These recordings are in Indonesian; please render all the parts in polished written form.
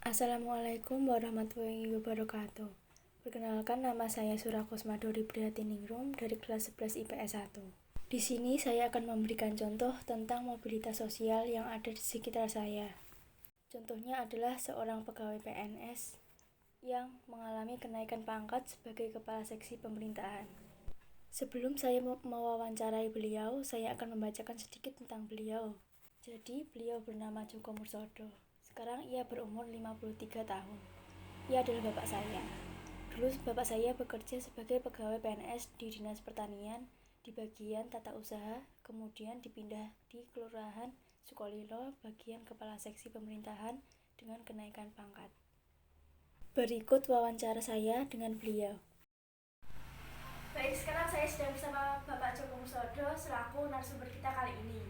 Assalamualaikum warahmatullahi wabarakatuh. Perkenalkan, nama saya Surakusmadori Prihatiningrum dari kelas 11 IPS 1. Di sini saya akan memberikan contoh tentang mobilitas sosial yang ada di sekitar saya. Contohnya adalah seorang pegawai PNS yang mengalami kenaikan pangkat sebagai kepala seksi pemerintahan. Sebelum saya mewawancarai beliau, saya akan membacakan sedikit tentang beliau. Jadi, beliau bernama Djoko Mursodo. Sekarang ia berumur 53 tahun. Ia adalah bapak saya. Dulu bapak saya bekerja sebagai pegawai PNS di Dinas Pertanian di bagian tata usaha, kemudian dipindah di Kelurahan Sukolilo bagian kepala seksi pemerintahan dengan kenaikan pangkat. Berikut wawancara saya dengan beliau. Baik, sekarang saya sedang bersama Bapak Djoko Mursodo selaku narasumber kita kali ini.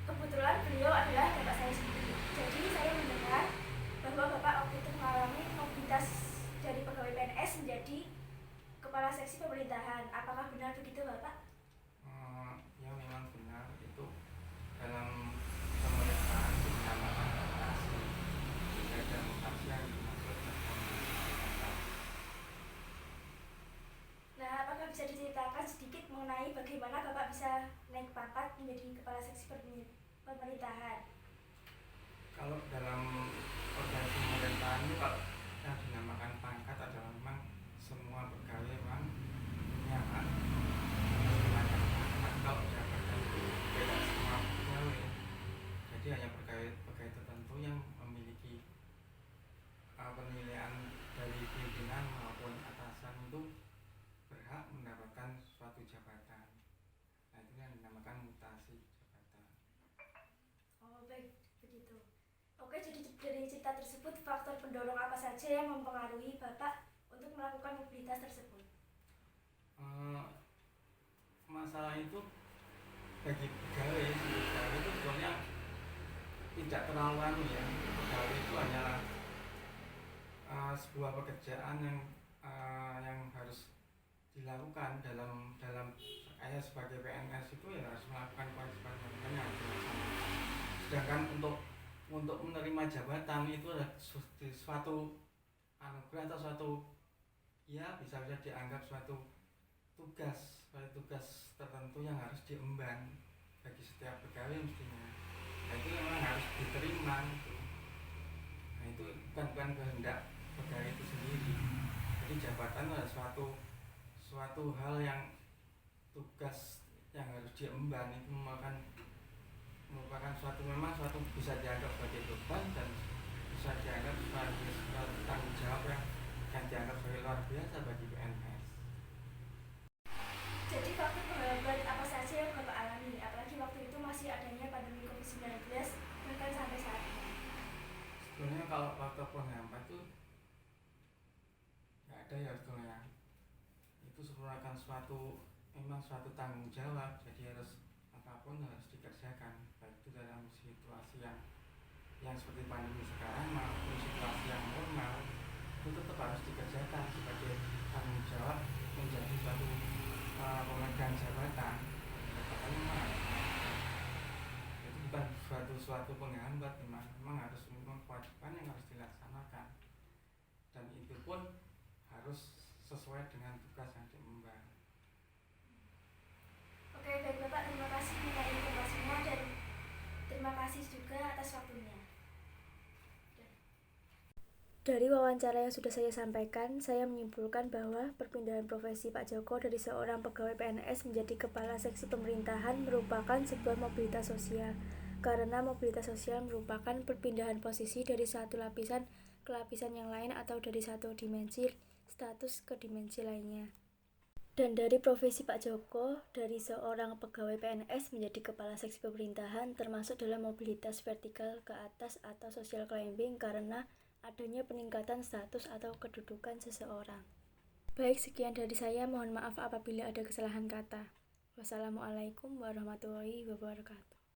Kebetulan beliau adalah bapak saya sendiri. Jadi saya mendengar bahwa bapak waktu itu mengalami mobilitas dari pegawai PNS menjadi kepala seksi pemerintahan. Apakah benar begitu, Bapak? Ya, memang benar. Itu dalam pemerintahan dinamakan mutasi. Jika ada mutasi yang dimaksud pemerintahan. Nah, apakah bisa diceritakan sedikit mengenai bagaimana bapak bisa naik pangkat menjadi kepala seksi pemerintahan? Kalau dalam organisasi pemerintahan itu, kalau yang dinamakan pangkat adalah memang semua pegawai memang punya hak semacam pangkat. Kalau jabatan itu beda semua pegawai, jadi hanya pegawai tertentu yang memiliki penilaian dari pimpinan maupun atasan itu berhak mendapatkan suatu jabatan. Nah, itu yang dinamakan mutasi jabatan. Oh, baik, begitu. Oke, jadi dari cerita tersebut, faktor pendorong apa saja yang mempengaruhi Bapak untuk melakukan mobilitas tersebut? Masalah itu bagi pegawai itu sebenarnya tidak terlalu ya. Pegawai itu hanyalah sebuah pekerjaan yang harus dilakukan dalam saya sebagai PNS itu ya harus melakukan kewajiban yang dilaksanakan. Sedangkan untuk menerima jabatan itu adalah suatu anugerah atau suatu, ya bisa dianggap suatu tugas tertentu yang harus diemban bagi setiap pegawai mestinya. Nah, itu memang harus diterima itu. Nah, itu bukan kehendak pegawai itu sendiri. Jadi jabatan adalah suatu hal yang tugas yang harus diemban, itu merupakan suatu bisa dianggap sebagai beban dan bisa dianggap sebagai suatu tanggung jawab yang dianggap sebagai luar biasa bagi PNS. Jadi faktor penghambat apa saja yang Bapak alami, apalagi waktu itu masih adanya pandemi COVID-19 bahkan sampai saat ini? Sebenarnya kalau faktor penghambat itu nggak ada ya sebetulnya. Itu merupakan memang suatu tanggung jawab, jadi apapun harus dikerjakan, baik itu dalam situasi yang seperti pandemi sekarang maupun situasi yang normal, itu tetap harus dikerjakan sebagai tanggung jawab menjadi suatu pemegang jabatan. Itu bukan suatu penghambat, memang harus kewajiban yang harus dilaksanakan, dan itu pun harus sesuai dengan tugas yang diemban. Oke, baik Bapak, terima kasih untuk informasinya dan terima kasih juga atas waktunya. Dari wawancara yang sudah saya sampaikan, saya menyimpulkan bahwa perpindahan profesi Pak Djoko dari seorang pegawai PNS menjadi kepala seksi pemerintahan merupakan sebuah mobilitas sosial, karena mobilitas sosial merupakan perpindahan posisi dari satu lapisan ke lapisan yang lain atau dari satu dimensi status ke dimensi lainnya. Dan dari profesi Pak Djoko, dari seorang pegawai PNS menjadi kepala seksi pemerintahan termasuk dalam mobilitas vertikal ke atas atau social climbing karena adanya peningkatan status atau kedudukan seseorang. Baik, sekian dari saya. Mohon maaf apabila ada kesalahan kata. Wassalamualaikum warahmatullahi wabarakatuh.